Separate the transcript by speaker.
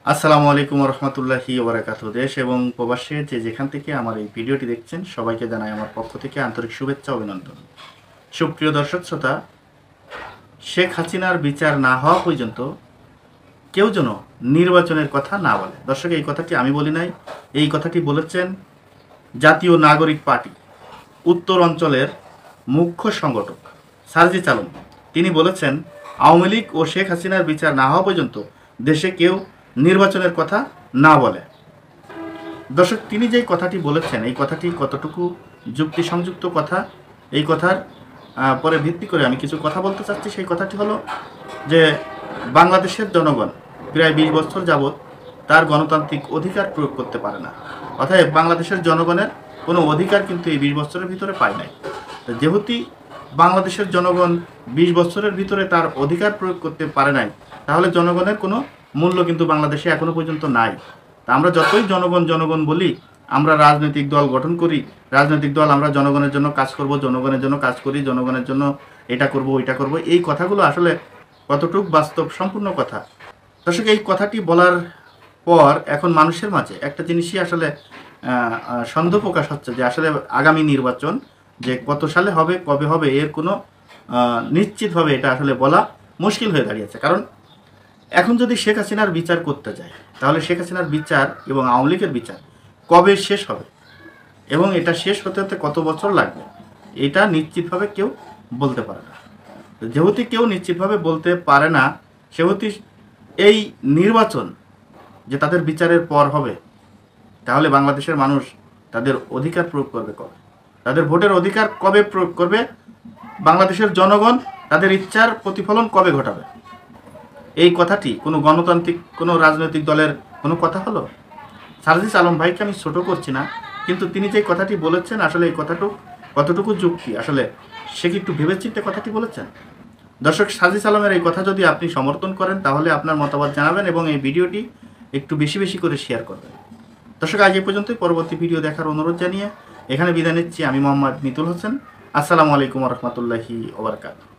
Speaker 1: আসসালামু আলাইকুম রহমতুল্লাহি ওবরাকাতু। দেশ এবং প্রবাসে যে যেখান থেকে আমার এই ভিডিওটি দেখছেন সবাইকে জানাই আমার পক্ষ থেকে আন্তরিক শুভেচ্ছা অভিনন্দন। সুপ্রিয় দর্শক শ্রোতা, শেখ হাসিনার বিচার না হওয়া পর্যন্ত কেউ যেন নির্বাচনের কথা না বলে। দর্শক, এই কথাটি আমি বলি নাই, এই কথাটি বলেছেন জাতীয় নাগরিক পার্টি উত্তর অঞ্চলের মুখ্য সংগঠক সার্জিস আলম। তিনি বলেছেন আওয়ামী লীগ ও শেখ হাসিনার বিচার না হওয়া পর্যন্ত দেশে কেউ নির্বাচনের কথা না বলে। দর্শক, তিনি যে কথাটি বলেছেন এই কথাটি কতটুকু যুক্তিসংযুক্ত কথা, এই কথার পরে ভিত্তি করে আমি কিছু কথা বলতে চাচ্ছি। সেই কথাটি হলো যে বাংলাদেশের জনগণ প্রায় 20 বছর যাবৎ তার গণতান্ত্রিক অধিকার প্রয়োগ করতে পারে না। অতএব বাংলাদেশের জনগণের কোনো অধিকার কিন্তু এই 20 বছরের ভিতরে পায় নাই। যেহেতু বাংলাদেশের জনগণ 20 বছরের ভিতরে তার অধিকার প্রয়োগ করতে পারে নাই, তাহলে জনগণের কোনো মূল্য কিন্তু বাংলাদেশে এখনো পর্যন্ত নাই। তা আমরা যতই জনগণ জনগণ বলি, আমরা রাজনৈতিক দল গঠন করি, রাজনৈতিক দল আমরা জনগণের জন্য কাজ করব, জনগণের জন্য কাজ করি, জনগণের জন্য এটা করব ওইটা করব, এই কথাগুলো আসলে কতটুকু বাস্তব সম্পূর্ণ কথা। দর্শক, এই কথাটি বলার পর এখন মানুষের মাঝে একটা জিনিসই আসলে সন্দেহ প্রকাশ হচ্ছে যে আসলে আগামী নির্বাচন যে কত সালে হবে, কবে হবে, এর কোনো নিশ্চিতভাবে এটা আসলে বলা মুশকিল হয়ে দাঁড়িয়েছে। কারণ এখন যদি শেখ হাসিনার বিচার করতে যায়, তাহলে শেখ হাসিনার বিচার এবং আওয়ামী লীগের বিচার কবে শেষ হবে এবং এটা শেষ হতে হতে কত বছর লাগবে, এটা নিশ্চিতভাবে কেউ বলতে পারে না। যেহেতু কেউ নিশ্চিতভাবে বলতে পারে না, সেহেতু এই নির্বাচন যে তাদের বিচারের পর হবে, তাহলে বাংলাদেশের মানুষ তাদের অধিকার প্রয়োগ করবে কবে, তাদের ভোটের অধিকার কবে প্রয়োগ করবে, বাংলাদেশের জনগণ তাদের ইচ্ছার প্রতিফলন কবে ঘটাবে? এই কথাটি কোনো গণতান্ত্রিক কোনো রাজনৈতিক দলের কোনো কথা হলো? সার্জিস আলম ভাইকে আমি ছোট করছি না, কিন্তু তিনি যে কথাটি বলেছেন আসলে এই কথাটুকু কতটুকু যুক্তি, আসলে সে কি একটু ভেবেচিন্তে কথাটি বলেছেন? দর্শক, সার্জিস আলমের এই কথা যদি আপনি সমর্থন করেন তাহলে আপনার মতামত জানাবেন এবং এই ভিডিওটি একটু বেশি বেশি করে শেয়ার করবেন। দর্শক, আজ এই পর্যন্তই। পরবর্তী ভিডিও দেখার অনুরোধ জানিয়ে এখানে বিদায় নিচ্ছি। আমি মোহাম্মদ মিতুল হোসেন। আসসালামু আলাইকুম রহমতুল্লাহি ওবরাকাতুহু।